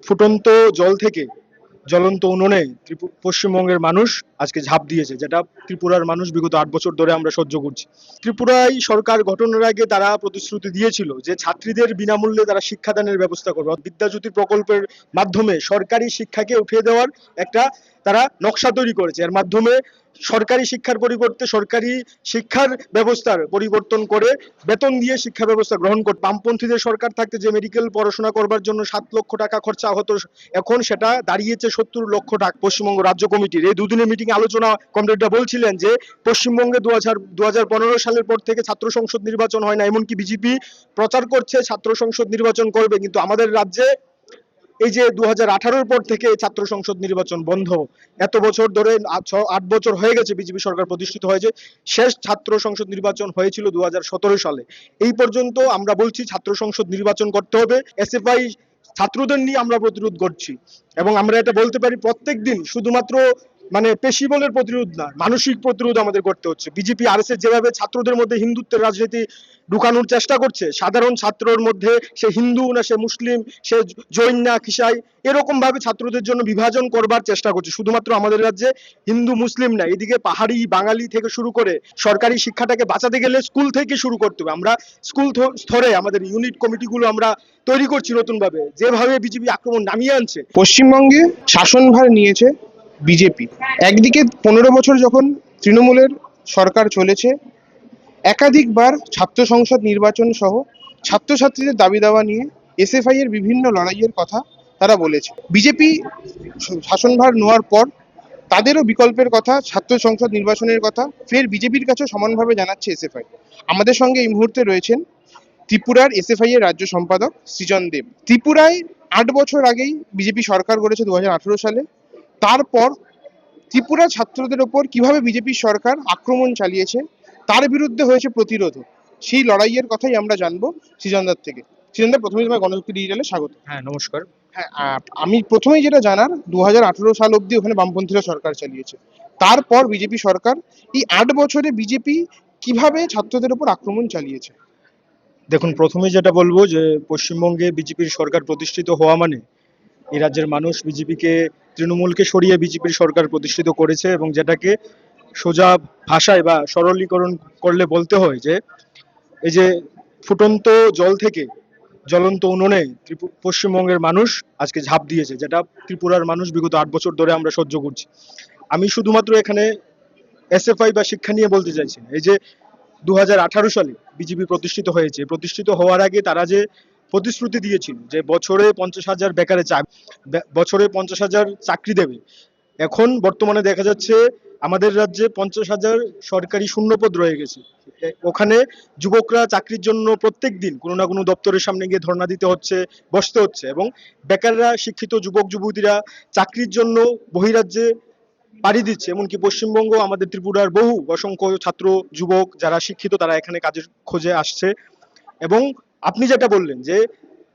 ফুটন্ত জল থেকে জ্বলন্ত উনুনে পশ্চিমবঙ্গের মানুষ আজকে ঝাঁপ দিয়েছে, যেটা ত্রিপুরার মানুষ বিগত 8 বছর ধরে আমরা সহ্য করছি। ত্রিপুরায় সরকার গঠনের আগে তারা প্রতিশ্রুতি দিয়েছিল যে ছাত্রীদের বিনামূল্যে তারা শিক্ষাদানের ব্যবস্থা করবে। বিদ্যাজ্যোতি প্রকল্পের মাধ্যমে সরকারি শিক্ষাকে উঠিয়ে দেওয়ার একটা তারা নকশা তৈরি করেছে। এর মাধ্যমে সরকারি শিক্ষার পরিবর্তে সরকারি শিক্ষার ব্যবস্থার পরিবর্তন করে বেতন দিয়ে শিক্ষা ব্যবস্থা গ্রহণ করতে। বামপন্থীদের সরকার থাকতে যে মেডিকেল পড়াশোনা করবার জন্য 7 লক্ষ টাকা খরচা হতো, এখন সেটা দাঁড়িয়েছে 70 লক্ষ টাকা। পশ্চিমবঙ্গ রাজ্য কমিটির এই দুদিনের মিটিং আলোচনা কমরেডরা বলছিলেন যে পশ্চিমবঙ্গে 2015 সালের পর থেকে ছাত্র সংসদ নির্বাচন হয় না, এমনকি বিজেপি প্রচার করছে ছাত্র সংসদ নির্বাচন করবে, কিন্তু আমাদের রাজ্যে এই যে 2018 পর থেকে ছাত্র সংসদ নির্বাচন বন্ধ। এত বছর ধরে 8 বছর হয়ে গেছে বিজেপি সরকার প্রতিষ্ঠিত হয়েছে, শেষ ছাত্র সংসদ নির্বাচন হয়েছিল 2017 সালে। এই পর্যন্ত আমরা বলছি ছাত্র সংসদ নির্বাচন করতে হবে। এসএফআই ছাত্রদের নিয়ে আমরা প্রতিরোধ করছি এবং আমরা এটা বলতে পারি প্রত্যেক দিন শুধুমাত্র পেশি বলের প্রতিরোধ না, মানসিক প্রতিরোধ আমাদের করতে হচ্ছে। বিজেপি আরএসএস যেভাবে ছাত্রদের মধ্যে হিন্দুত্বের রাজনীতি ঢুকানোর চেষ্টা করছে, সাধারণ ছাত্রর মধ্যে সে হিন্দু না সে মুসলিম, সে জৈন না খিসাই, এরকম ভাবে ছাত্রদের জন্য বিভাজন করবার চেষ্টা করছে। শুধুমাত্র আমাদের রাজ্যে হিন্দু মুসলিম না, এদিকে পাহাড়ি বাঙালি থেকে শুরু করে সরকারি শিক্ষাটাকে বাঁচাতে গেলে স্কুল থেকে শুরু করতে হবে। আমরা স্কুল স্তরে আমাদের ইউনিট কমিটিগুলো আমরা তৈরি করছি নতুন ভাবে, যেভাবে বিজেপি আক্রমণ নামিয়ে আনছে। পশ্চিমবঙ্গে শাসনভার নিয়েছে বিজেপি। একদিকে 15 বছর যখন তৃণমূলের সরকার চলেছে, একাধিকবার ছাত্র সংসদ নির্বাচন সহ ছাত্রছাত্রীদের দাবি দাওয়া নিয়ে এসএফআই এর বিভিন্ন লড়াইয়ের কথা তারা বলেছে। বিজেপি শাসনভার নেওয়ার পর তাদেরও বিকল্পের কথা, ছাত্র সংসদ নির্বাচনের কথা ফের বিজেপির কাছেও সমানভাবে জানাচ্ছে এসএফআই। আমাদের সঙ্গে এই মুহূর্তে রয়েছেন ত্রিপুরার এসএফআই এর রাজ্য সম্পাদক সৃজন দেব। ত্রিপুরায় 8 বছর আগেই বিজেপি সরকার গড়েছে 2018 সালে। তারপর ত্রিপুরা ছাত্রদের ওপর কিভাবে বিজেপি সরকার আক্রমণ চালিয়েছে, তার বিরুদ্ধে হয়েছে প্রতিরোধ, সেই লড়াইয়ের কথাই আমরা জানবো সৃজনদার থেকে। সৃজনদা, প্রথমে তোমার গণশক্তি ডিজিটালে স্বাগত। হ্যাঁ, নমস্কার। হ্যাঁ, আমি প্রথমেই যেটা জানার, 2018 সাল অবধি ওখানে বামপন্থীরা সরকার চালিয়েছে। তারপর বিজেপি সরকার, এই 8 বছরে বিজেপি কিভাবে ছাত্রদের উপর আক্রমণ চালিয়েছে? দেখুন, প্রথমে যেটা বলবো যে পশ্চিমবঙ্গে বিজেপির সরকার প্রতিষ্ঠিত হওয়া মানে এই রাজ্যের মানুষ বিজেপিকে, তৃণমূলকে সরিয়ে বিজেপির সরকার প্রতিষ্ঠিত করেছে, এবং যেটাকে সোজা ভাষায় বা সরলীকরণ করলে বলতে হয় যে এই যে ফুটন্ত জল থেকে জ্বলন্ত উনুনে পশ্চিমবঙ্গের মানুষ আজকে ঝাঁপ দিয়েছে, যেটা ত্রিপুরার মানুষ বিগত 8 বছর ধরে আমরা সহ্য করছি। আমি শুধুমাত্র এখানে এসএফআই বা শিক্ষা নিয়ে বলতে চাইছি না। এই যে 2018 সালে বিজেপি প্রতিষ্ঠিত হয়েছে, প্রতিষ্ঠিত হওয়ার আগে তারা যে প্রতিশ্রুতি দিয়েছিল যে বছরে 50,000 বছরে 50,000 চাকরি দেবে, এখন বর্তমানে দেখা যাচ্ছে আমাদের রাজ্যে 50,000 সরকারি শূন্যপদ রয়ে গেছে। ওখানে যুবকরা চাকরির জন্য প্রত্যেক দিন কোনো না কোনো দপ্তরের সামনে গিয়ে ধর্ণা দিতে হচ্ছে, বসতে হচ্ছে, এবং বেকাররা, শিক্ষিত যুবক যুবতীরা চাকরির জন্য বহিরাজ্যে পাড়ি দিচ্ছে। এমনকি পশ্চিমবঙ্গ, আমাদের ত্রিপুরার বহু অসংখ্য ছাত্র যুবক যারা শিক্ষিত তারা এখানে কাজের খোঁজে আসছে। এবং আপনি যেটা বললেন যে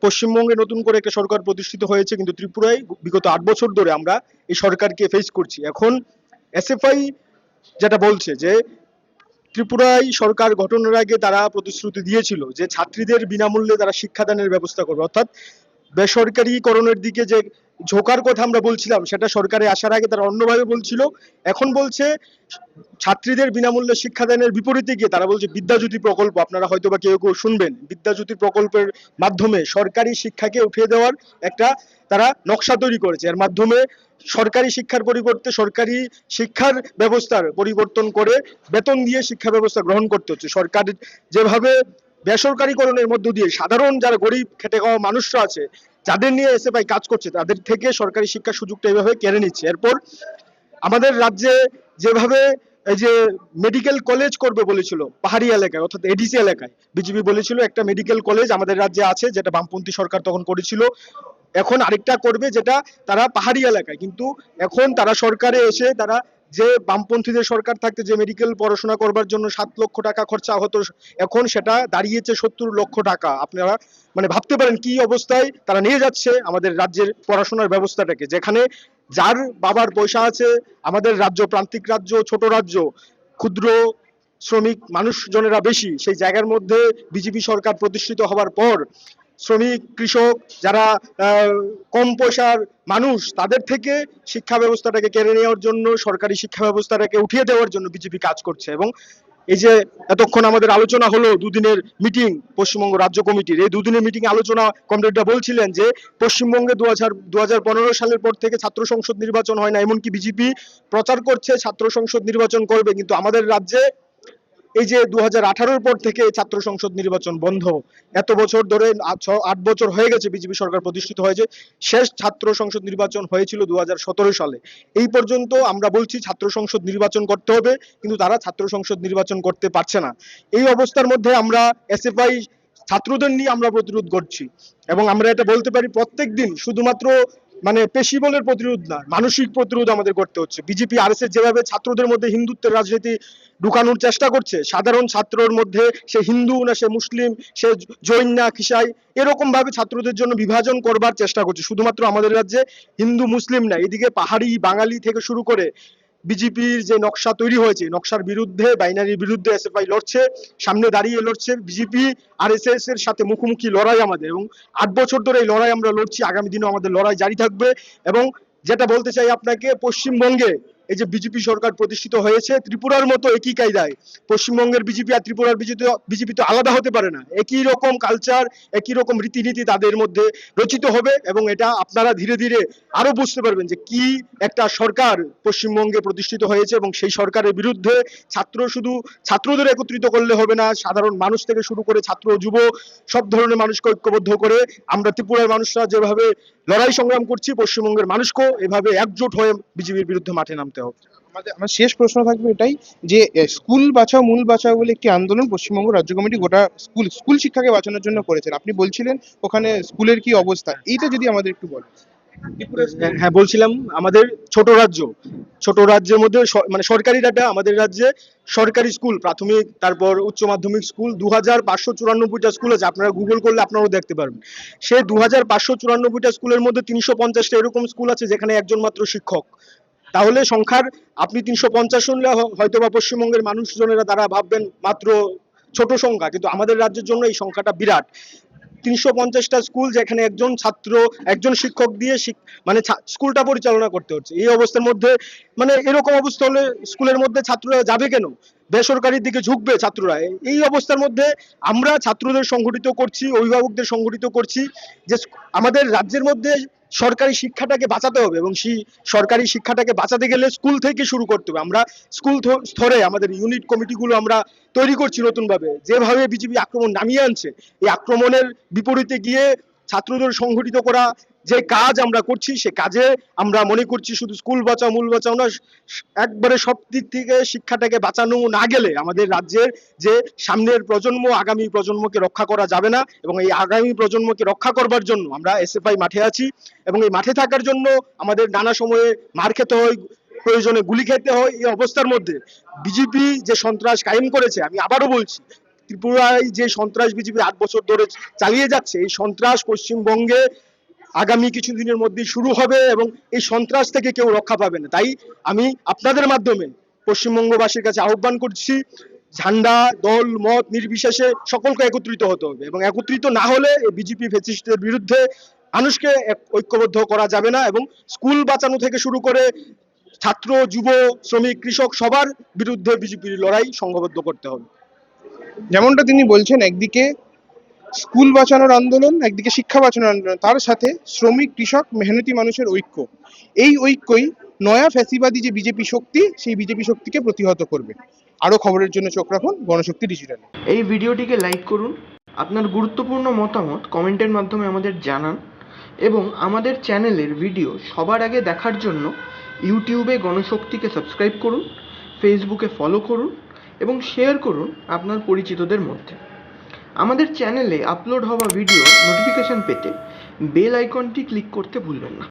পশ্চিমবঙ্গে নতুন করে একটা সরকার প্রতিষ্ঠিত হয়েছে, কিন্তু ত্রিপুরায় বিগত 8 বছর ধরে আমরা এই সরকারকে ফেস করছি। এখন এসএফআই যেটা বলছে যে ত্রিপুরায় সরকার গঠনের আগে তারা প্রতিশ্রুতি দিয়েছিল যে ছাত্রীদের বিনামূল্যে তারা শিক্ষাদানের ব্যবস্থা করবে, অর্থাৎ বেসরকারিকরণের দিকে যে ঝোঁকার কথা আমরা বলছিলাম সেটা সরকারে আসার আগে তারা অন্যভাবে বলছিল। এখন বলছে ছাত্রীদের বিনামূল্যে শিক্ষাদানের বিপরীতে গিয়ে তারা বলছে বিদ্যাজ্যোতি প্রকল্প, আপনারা হয়তো বা কেউ কেউ শুনবেন, বিদ্যাজ্যোতি প্রকল্পের মাধ্যমে সরকারি শিক্ষাকে উঠিয়ে দেওয়ার একটা তারা নকশা তৈরি করেছে। এর মাধ্যমে সরকারি শিক্ষার পরিবর্তে সরকারি শিক্ষার ব্যবস্থার পরিবর্তন করে বেতন দিয়ে শিক্ষা ব্যবস্থা গ্রহণ করতে হচ্ছে। সরকার যেভাবে বেসরকারিকরণের মধ্য দিয়ে সাধারণ যারা গরিব খেটে খাওয়া মানুষরা আছে যাদের নিয়ে এসএফআই কাজ করছে তাদের থেকে সরকারি শিক্ষার সুযোগটা এভাবে কেড়ে নিচ্ছে। এরপর আমাদের রাজ্যে যেভাবে এই যে মেডিকেল কলেজ করবে বলেছিল পাহাড়ি এলাকায়, অর্থাৎ এডিসি এলাকায়, বিজেপি বলেছিল একটা মেডিকেল কলেজ আমাদের রাজ্যে আছে, যেটা বামপন্থী সরকার তখন করেছিল। এখন আরেকটা করবে যেটা তারা পাহাড়ি এলাকায়, কিন্তু এখন তারা সরকারে এসে তারা যে বামপন্থীদের সরকার থাকতে যে মেডিকেল পড়াশোনা করবার জন্য 7 লক্ষ টাকা খরচা হতো, এখন সেটা দাঁড়িয়েছে 70 লক্ষ টাকা। আপনারা ভাবতে পারেন কি অবস্থায় তারা নিয়ে যাচ্ছে আমাদের রাজ্যের পড়াশোনার ব্যবস্থাটাকে, যেখানে যার বাবার পয়সা আছে, আমাদের রাজ্য প্রান্তিক রাজ্য, ছোট রাজ্য, ক্ষুদ্র শ্রমিক মানুষজনেরা বেশি, সেই জায়গার মধ্যে বিজেপি সরকার প্রতিষ্ঠিত হওয়ার পর শ্রমিক, কৃষক, যারা কম পয়সার মানুষ, তাদের থেকে শিক্ষা ব্যবস্থাটাকে কেড়ে নেওয়ার জন্য, সরকারি শিক্ষা ব্যবস্থাটাকে উঠিয়ে দেওয়ার জন্য বিজেপি কাজ করছে। এবং এই যে এতক্ষণ আমাদের আলোচনা হলো, দুদিনের মিটিং পশ্চিমবঙ্গ রাজ্য কমিটির, এই দুদিনের মিটিং আলোচনা কমরেডরা বলছিলেন যে পশ্চিমবঙ্গে 2015 সালের পর থেকে ছাত্র সংসদ নির্বাচন হয় না, এমনকি বিজেপি প্রচার করছে ছাত্র সংসদ নির্বাচন করবে, কিন্তু আমাদের রাজ্যে এই যে 2018 পর থেকে ছাত্র সংসদ নির্বাচন বন্ধ। এত বছর ধরে 8 বছর হয়ে গেছে বিজেপি সরকার প্রতিষ্ঠিত হয়েছে, শেষ ছাত্র সংসদ নির্বাচন হয়েছিল 2017 সালে। এই পর্যন্ত আমরা বলছি ছাত্র সংসদ নির্বাচন করতে হবে, কিন্তু তারা ছাত্র সংসদ নির্বাচন করতে পারছে না। এই অবস্থার মধ্যে আমরা এসএফআই ছাত্রদের নিয়ে আমরা প্রতিরোধ করছি, এবং আমরা এটা বলতে পারি প্রত্যেক দিন শুধুমাত্র মানে পেশি বলের প্রতিরোধ না, মানসিক প্রতিরোধ আমাদের করতে হচ্ছে। বিজেপি আরএসএস যেভাবে ছাত্রদের মধ্যে হিন্দুত্বের রাজনীতি ঢুকানোর চেষ্টা করছে, সাধারণ ছাত্রর মধ্যে সে হিন্দু না সে মুসলিম, সে জৈন না খিসাই, এরকম ভাবে ছাত্রদের জন্য বিভাজন করবার চেষ্টা করছে। শুধুমাত্র আমাদের রাজ্যে হিন্দু মুসলিম না, এদিকে পাহাড়ি বাঙালি থেকে শুরু করে বিজেপির যে নকশা তৈরি হয়েছে, নকশার বিরুদ্ধে, বাইনারির বিরুদ্ধে এসএফআই লড়ছে, সামনে দাঁড়িয়ে লড়ছে। বিজেপি আরএসএস এর সাথে মুখোমুখি লড়াই আমাদের, এবং 8 বছর ধরে এই লড়াই আমরা লড়ছি, আগামী দিনেও আমাদের লড়াই জারি থাকবে। এবং যেটা বলতে চাই আপনাকে, পশ্চিমবঙ্গে এই যে বিজেপি সরকার প্রতিষ্ঠিত হয়েছে, ত্রিপুরার মতো একই কায়দায় পশ্চিমবঙ্গের বিজেপি আর ত্রিপুরার বিজেপি তো আলাদা হতে পারে না, একই রকম কালচার, একই রকম রীতিনীতি তাদের মধ্যে রচিত হবে। এবং এটা আপনারা ধীরে ধীরে আরো বুঝতে পারবেন যে কি একটা সরকার পশ্চিমবঙ্গে প্রতিষ্ঠিত হয়েছে, এবং সেই সরকারের বিরুদ্ধে শুধু ছাত্রদের একত্রিত করলে হবে না, সাধারণ মানুষ থেকে শুরু করে ছাত্র, যুব, সব ধরনের মানুষকে ঐক্যবদ্ধ করে আমরা ত্রিপুরার মানুষরা যেভাবে লড়াই সংগ্রাম করছি, পশ্চিমবঙ্গের মানুষকেও এভাবে একজোট হয়ে বিজেপির বিরুদ্ধে মাঠে নামতে হবে। আমার শেষ প্রশ্ন থাকবে এটাই যে স্কুল বাঁচাও মূল বাঁচাও বলে একটি আন্দোলন পশ্চিমবঙ্গ রাজ্য কমিটি গোটা স্কুল শিক্ষাকে বাঁচানোর জন্য করেছেন। আপনি বলছিলেন ওখানে স্কুলের কি অবস্থা, এইটা যদি আমাদের একটু বলেন। হ্যাঁ, বলছিলাম আমাদের ছোট রাজ্যের মধ্যে মানে সরকারি ডাটা, আমাদের রাজ্যে সরকারি স্কুল, প্রাথমিক, তারপর উচ্চ মাধ্যমিক স্কুল 2594টা স্কুল আছে। আপনারা গুগল করলে আপনারাও দেখতে পারবেন। সেই 2594টা স্কুলের মধ্যে 350টা এরকম স্কুল আছে যেখানে একজন মাত্র শিক্ষক। তাহলে সংখ্যার আপনি 350 শুনলে হয়তো বা পশ্চিমবঙ্গের মানুষজনেরা তারা ভাববেন মাত্র ছোট সংখ্যা, কিন্তু আমাদের রাজ্যের জন্য এই সংখ্যাটা বিরাট। 350টা স্কুল, যেখানে একজন শিক্ষক দিয়ে মানে স্কুলটা পরিচালনা করতে হচ্ছে। এই অবস্থার মধ্যে মানে এরকম অবস্থা হলে স্কুলের মধ্যে ছাত্ররা যাবে কেন? বেসরকারির দিকে ঝুঁকবে ছাত্ররা। এই অবস্থার মধ্যে আমরা ছাত্রদের সংগঠিত করছি, অভিভাবকদের সংগঠিত করছি যে আমাদের রাজ্যের মধ্যে সরকারি শিক্ষাটাকে বাঁচাতে হবে, এবং সেই সরকারি শিক্ষাটাকে বাঁচাতে গেলে স্কুল থেকে শুরু করতে হবে। আমরা স্কুল স্তরে আমাদের ইউনিট কমিটিগুলো আমরা তৈরি করছি নতুনভাবে। যেভাবে বিজেপি আক্রমণ নামিয়ে আনছে, এই আক্রমণের বিপরীতে গিয়ে ছাত্রদের সংগঠিত করা যে কাজ আমরা করছি, সে কাজে আমরা মনে করছি শুধু স্কুল বাঁচাও মূল বাঁচাও না, একবারে সব দিক থেকে শিক্ষাটাকে বাঁচানো না গেলে আমাদের রাজ্যের যে সামনের প্রজন্ম, আগামী প্রজন্মকে রক্ষা করা যাবে না। এবং এই আগামী প্রজন্মকে রক্ষা করবার জন্য আমরা এসএফআই মাঠে আছি, এবং এই মাঠে থাকার জন্য আমাদের নানা সময়ে মার খেতে হয়, প্রয়োজনে গুলি খেতে হয়। এই অবস্থার মধ্যে বিজেপি যে সন্ত্রাস কায়েম করেছে, আমি আবারও বলছি, ত্রিপুরায় যে সন্ত্রাস বিজেপি 8 বছর ধরে চালিয়ে যাচ্ছে, এই সন্ত্রাস পশ্চিমবঙ্গে আগামী কিছুদিনের মধ্যেই শুরু হবে, এবং এই সন্ত্রাস থেকে কেউ রক্ষা পাবে না। তাই আমি আপনাদের মাধ্যমে পশ্চিমবঙ্গবাসীর কাছে আহ্বান করছি, ঝান্ডা, দল, মত নির্বিশেষে সকলকে একত্রিত হতে হবে, এবং একত্রিত না হলে এই বিজেপি ফ্যাসিস্টদের বিরুদ্ধে মানুষকে ঐক্যবদ্ধ করা যাবে না। এবং স্কুল বাঁচানো থেকে শুরু করে ছাত্র, যুব, শ্রমিক, কৃষক সবার বিরুদ্ধে বিজেপির লড়াই সংঘবদ্ধ করতে হবে। যেমনটা তিনি বলছেন, একদিকে স্কুল বাঁচানোর আন্দোলন, একদিকে শিক্ষা বাঁচানোর আন্দোলন, তার সাথে শ্রমিক, কৃষক, মেহনতি মানুষের ঐক্য। এই ঐক্যই নয়া ফ্যাসিবাদী যে বিজেপি শক্তি, সেই বিজেপি শক্তিকে প্রতিহত করবে। আরো খবরের জন্য চোখ রাখুন গণশক্তি ডিজিটালে। এই ভিডিওটিকে লাইক করুন, আপনার গুরুত্বপূর্ণ মতামত কমেন্টের মাধ্যমে আমাদের জানান, এবং আমাদের চ্যানেলের ভিডিও সবার আগে দেখার জন্য ইউটিউবে গণশক্তিকে সাবস্ক্রাইব করুন, ফেসবুকে ফলো করুন, এবং শেয়ার করুন আপনার পরিচিতদের মধ্যে। আমাদের চ্যানেলে আপলোড হওয়া ভিডিও নোটিফিকেশন পেতে বেল আইকনটি ক্লিক করতে ভুলবেন না।